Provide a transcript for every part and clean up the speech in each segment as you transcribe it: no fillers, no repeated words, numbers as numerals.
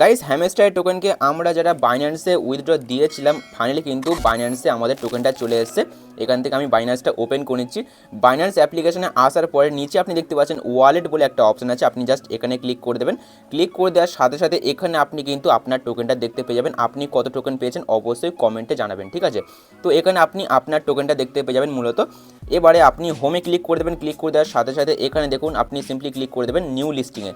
Guys hamster টোকেনকে আমরা যারা বাইন্যান্সে withdraw দিয়েছিলাম ফাইনালি কিন্তু বাইন্যান্সে আমাদের টোকেনটা চলে এসেছে। এখান থেকে আমি বাইন্যান্সটা ওপেন করে নিচ্ছি। বাইন্যান্স অ্যাপ্লিকেশনে আসার পরে নিচে আপনি দেখতে পাচ্ছেন ওয়ালেট বলে একটা অপশন আছে, আপনি জাস্ট এখানে ক্লিক করে দেবেন। ক্লিক করে দেওয়ার সাথে সাথে এখানে আপনি কিন্তু আপনার টোকেনটা দেখতে পেয়ে যাবেন। আপনি কত টোকেন পেয়েছেন অবশ্যই কমেন্টে জানাবেন, ঠিক আছে। তো এখানে আপনি আপনার টোকেনটা দেখতে পেয়ে যাবেন মূলত। এবারে আপনি হোমে ক্লিক করে দেবেন। ক্লিক করে দেওয়ার সাথে সাথে এখানে দেখুন আপনি সিম্পলি ক্লিক করে দেবেন নিউ লিস্টিংয়ে।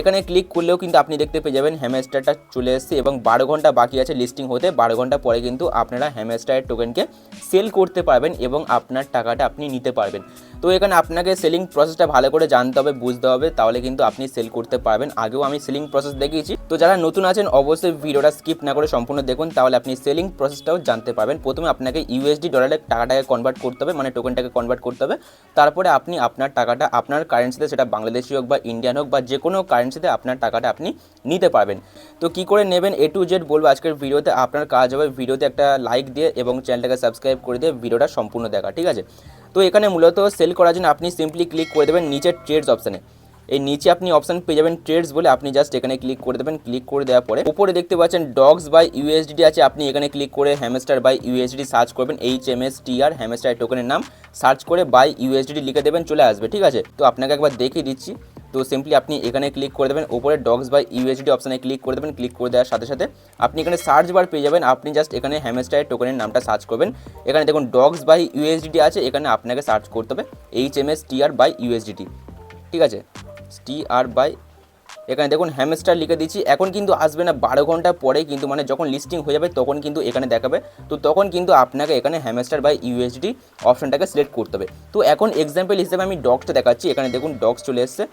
এখানে ক্লিক করলেও কিন্তু আপনি দেখতে পেয়ে যাবেন হ্যামস্টারটা চলে এসেছে এবং 12 ঘন্টা বাকি আছে লিস্টিং হতে। 12 ঘন্টা পরে কিন্তু আপনারা হ্যামস্টারের টোকেনকে সেল করতে পারবেন এবং আপনার টাকাটা আপনি নিতে পারবেন। তো এখানে আপনাকে সেলিং প্রসেসটা ভালো করে জানতে হবে, বুঝতে হবে, তাহলে কিন্তু আপনি সেল করতে পারবেন। আগেও আমি সেলিং প্রসেস দেখিয়েছি, তো যারা নতুন আছেন অবশ্যই ভিডিওটা স্কিপ না করে সম্পূর্ণ দেখুন, তাহলে আপনি সেলিং প্রসেসটাও জানতে পারবেন। প্রথমে আপনাকে ইউএসডি ডলারে টাকাটাকে কনভার্ট করতে হবে, মানে টোকেনটাকে কনভার্ট করতে হবে। তারপরে আপনি আপনার টাকাটা আপনার কারেন্সিতে, সেটা বাংলাদেশি হোক বা ইন্ডিয়ান হোক বা যে কোনো কারেন্সিতে আপনার টাকাটা আপনি নিতে পারবেন। তো কি করে নেবেন A to Z বলবো আজকের ভিডিওতে। আপনার কাজ হবে ভিডিওতে একটা লাইক দিয়ে এবং চ্যানেলটাকে সাবস্ক্রাইব করে দিয়ে ভিডিওটা সম্পূর্ণ দেখা, ঠিক আছে। তো এখানে মূলত সেল করার জন্য আপনি সিম্পলি ক্লিক করে দেবেন নিচের ট্রেডস অপশানে। এই নিচে আপনি অপশান পেয়ে যাবেন ট্রেডস বলে, আপনি জাস্ট এখানে ক্লিক করে দেবেন। ক্লিক করে দেওয়ার পরে উপরে দেখতে পাচ্ছেন ডগস বাই ইউএসডি আছে, আপনি এখানে ক্লিক করে হ্যামস্টার বাই ইউএসডি সার্চ করবেন। HMSTR হ্যামস্টার টোকেনের নাম সার্চ করে বাই ইউএসডি লিখে দেবেন, চলে আসবে, ঠিক আছে। তো আপনাকে একবার দেখিয়ে দিচ্ছি। তো সিম্পলি আপনি এখানে ক্লিক করে দেবেন, উপরে ডগস বাই ইউএসডি অপশানে ক্লিক করে দেবেন। ক্লিক করে দেওয়ার সাথে সাথে আপনি এখানে সার্চ বার পেয়ে যাবেন। আপনি জাস্ট এখানে হ্যামস্টারের টোকেনের নামটা সার্চ করবেন। এখানে দেখুন ডগস বাই ইউএসডি আছে, এখানে আপনাকে সার্চ করতে হবে HMSTR বাই ইউএসডি, ঠিক আছে। TR বাই এখানে দেখুন হ্যামস্টার লিখে দিচ্ছি। এখন কিন্তু আসবে না, 12 ঘন্টা পরে কিন্তু, মানে যখন লিস্টিং হয়ে যাবে তখন কিন্তু এখানে দেখাবে। তো তখন কিন্তু আপনাকে এখানে হ্যামস্টার বাই ইউএসডি অপশনটাকে সিলেক্ট করতে হবে। তো এখন এক্সাম্পল হিসেবে আমি ডগসটা দেখাচ্ছি। এখানে দেখুন ডগস চলে এসছে।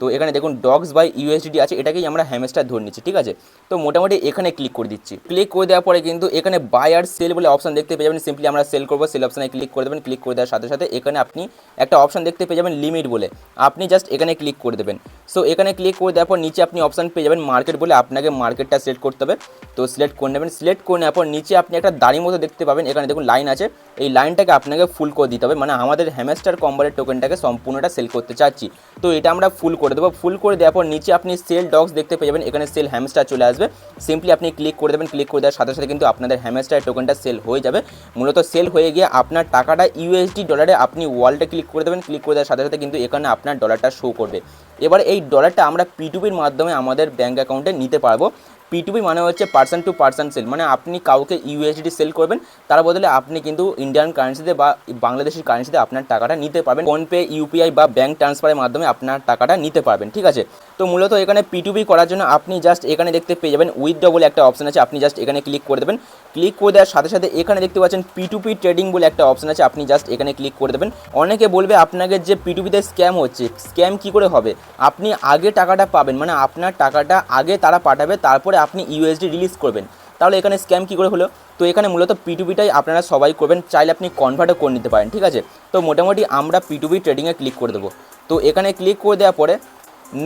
তো এখানে দেখুন ডগস বাই ইউএসডি আছে, এটাকেই আমরা হ্যামস্টার ধরে নিচ্ছি, ঠিক আছে। তো মোটামুটি এখানে ক্লিক করে দিচ্ছি। ক্লিক করে দেওয়ার পরে কিন্তু এখানে বাই আর সেল বলে অপশন দেখতে পেয়ে যাবেন। সিম্পলি আমরা সেল করবো, সেল অপশানে ক্লিক করে দেবেন। ক্লিক করে দেওয়ার সাথে সাথে এখানে আপনি একটা অপশন দেখতে পেয়ে যাবেন লিমিট বলে, আপনি জাস্ট এখানে ক্লিক করে দেবেন। সো এখানে ক্লিক করে দেওয়ার পর নিচে আপনি অপশন পেয়ে যাবেন মার্কেট বলে, আপনাকে মার্কেটটা সিলেক্ট করতে হবে। তো সিলেক্ট করে নেবেন। সিলেক্ট করে নেওয়ার পর নিচে আপনি একটা দাড়ির মতো দেখতে পাবেন, এখানে দেখুন লাইন আছে, এই লাইনটাকে আপনাকে ফুল করে দিতে হবে। মানে আমাদের হ্যামস্টার কম্বোর টোকেনটাকে সম্পূর্ণটা সেল করতে চাচ্ছি, তো এটা আমরা ফুল করে দেবো। ফুল করে দেওয়ার পর নিচে আপনি সেল ডগস দেখতে পেয়ে যাবেন, এখানে সেল হ্যামস্টার চলে আসবে। সিম্পলি আপনি ক্লিক করে দেবেন। ক্লিক করে দেওয়ার সাথে সাথে কিন্তু আপনাদের হ্যামস্টার টোকেনটা সেল হয়ে যাবে। মূলত সেল হয়ে গিয়ে আপনার টাকাটা ইউএসডি ডলারে আপনি ওয়ালেটে ক্লিক করে দেবেন। ক্লিক করে দেওয়ার সাথে সাথে কিন্তু এখানে আপনার ডলারটা শো করবে। এবার এই ডলারটা আমরা P2Pর মাধ্যমে আমাদের ব্যাঙ্ক অ্যাকাউন্টে নিতে পারবো। P2P মানে হচ্ছে পার্সন টু পার্সন সেল, মানে আপনি কাউকে ইউএসডি সেল করবেন, তার বদলে আপনি কিন্তু ইন্ডিয়ান কারেন্সিতে বা বাংলাদেশের কারেন্সিতে আপনার টাকাটা নিতে পারবেন। ফোনপে, ইউপিআই বা ব্যাঙ্ক ট্রান্সফারের মাধ্যমে আপনার টাকাটা নিতে পারবেন, ঠিক আছে। তো মূলত এখানে P2P করার জন্য আপনি জাস্ট এখানে দেখতে পেয়ে যাবেন উইথড্র বলে একটা অপশন আছে, আপনি জাস্ট এখানে ক্লিক করে দেবেন। ক্লিক করে দেওয়ার সাথে সাথে এখানে দেখতে পাচ্ছেন P2P ট্রেডিং বলে একটা অপশন আছে, আপনি জাস্ট এখানে ক্লিক করে দেবেন। অনেকে বলবে আপনাকে যে P2Pতে স্ক্যাম হচ্ছে, স্ক্যাম কী করে হবে? আপনি আগে টাকাটা পাবেন, মানে আপনার টাকাটা আগে তারা পাঠাবে, তারপরে আপনি ইউএসডি রিলিজ করবেন, তাহলে এখানে স্ক্যাম কী করে হলো? তো এখানে মূলত P2Pটাই আপনারা সবাই করবেন, চাইলে আপনি কনভার্টও করে নিতে পারেন, ঠিক আছে। তো মোটামুটি আমরা P2P ট্রেডিংয়ে ক্লিক করে দেবো। তো এখানে ক্লিক করে দেওয়ার পরে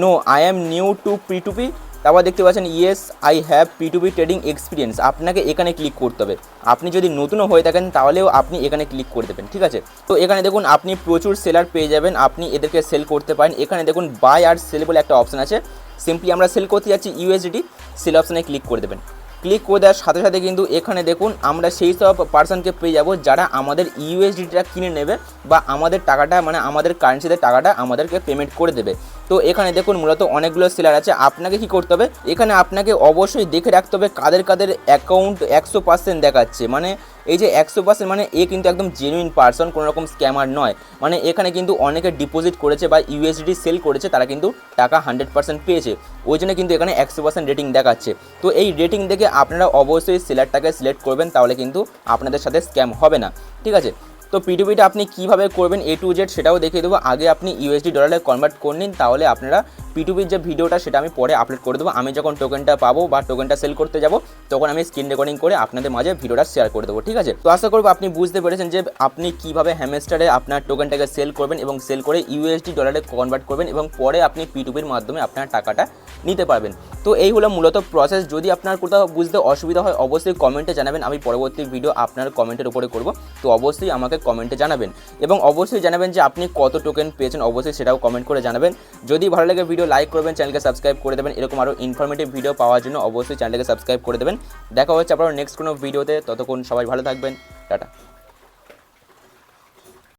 no I am new to P2P, তারপর দেখতে পাচ্ছেন yes I have P2P trading experience, আপনাকে এখানে ক্লিক করতে হবে। আপনি যদি নতুনও হয়ে থাকেন তাহলেও আপনি এখানে ক্লিক করে দেবেন, ঠিক আছে। তো এখানে দেখুন আপনি প্রচুর সেলার পেয়ে যাবেন, আপনি এদেরকে সেল করতে পারেন। এখানে দেখুন বাই আর সেল বলে একটা অপশান আছে, সিম্পলি আমরা সেল করতে যাচ্ছি ইউএসডি, সেল অপশানে ক্লিক করে দেবেন। ক্লিক করে দেওয়ার সাথে সাথে কিন্তু এখানে দেখুন আমরা সেই সব পার্সনকে পেয়ে যাব যারা আমাদের ইউএসডিটা কিনে নেবে বা আমাদের টাকাটা, মানে আমাদের কারেন্সিতে টাকাটা আমাদেরকে পেমেন্ট করে দেবে। তো এখানে দেখুন মূলত অনেকগুলো সেলার আছে, আপনাকে কি করতে হবে? এখানে আপনাকে অবশ্যই দেখে রাখতে হবে কাদের কাদের অ্যাকাউন্ট 100% দেখাচ্ছে, মানে এই যে 100% মানে এ কিন্তু একদম জেনুইন পার্সন, কোনো রকম স্ক্যামার নয়। মানে এখানে কিন্তু অনেকে ডিপোজিট করেছে বা ইউএসডি সেল করেছে, তারা কিন্তু টাকা 100% পেয়েছে, ওই জন্য কিন্তু এখানে 100% রেটিং দেখাচ্ছে। তো এই রেটিং দেখে আপনারা অবশ্যই সেলারটাকে সিলেক্ট করবেন, তাহলে কিন্তু আপনাদের সাথে স্ক্যাম হবে না, ঠিক আছে। তো P2Pটা আপনি কীভাবে করবেন A to Z সেটাও দেখিয়ে দেবো। আগে আপনি ইউএসডি ডলারে কনভার্ট করে নিন, তাহলে আপনারা P2Pর যে ভিডিওটা সেটা আমি পরে আপলোড করে দেবো। আমি যখন টোকেনটা পাবো বা টোকেনটা সেল করতে যাব তখন আমি স্ক্রিন রেকর্ডিং করে আপনাদের মাঝে ভিডিওটা শেয়ার করে দেবো, ঠিক আছে। তো আশা করবো আপনি বুঝতে পেরেছেন যে আপনি কীভাবে হ্যামস্টারে আপনার টোকেনটাকে সেল করবেন এবং সেল করে ইউএসডি ডলারে কনভার্ট করবেন এবং পরে আপনি P2Pর মাধ্যমে আপনার টাকাটা নিতে পারবেন। তো এই হলো মূলত প্রসেস। যদি আপনার কোথাও বুঝতে অসুবিধা হয় অবশ্যই কমেন্টে জানাবেন, আমি পরবর্তী ভিডিও আপনার কমেন্টের উপরে করব। তো অবশ্যই আমাকে কমেন্টে জানাবেন এবং অবশ্যই জানাবেন যে আপনি কত টোকেন পেয়েছেন, অবশ্যই সেটাও কমেন্ট করে জানাবেন। যদি ভালো লাগে ভিডিও লাইক করবেন, চ্যানেলকে সাবস্ক্রাইব করে দেবেন। এরকম আরও ইনফরমেটিভ ভিডিও পাওয়ার জন্য অবশ্যই চ্যানেলকে সাবস্ক্রাইব করে দেবেন। দেখা হচ্ছে আপনার নেক্সট কোনো ভিডিওতে, ততক্ষণ সবাই ভালো থাকবেন, টাটা।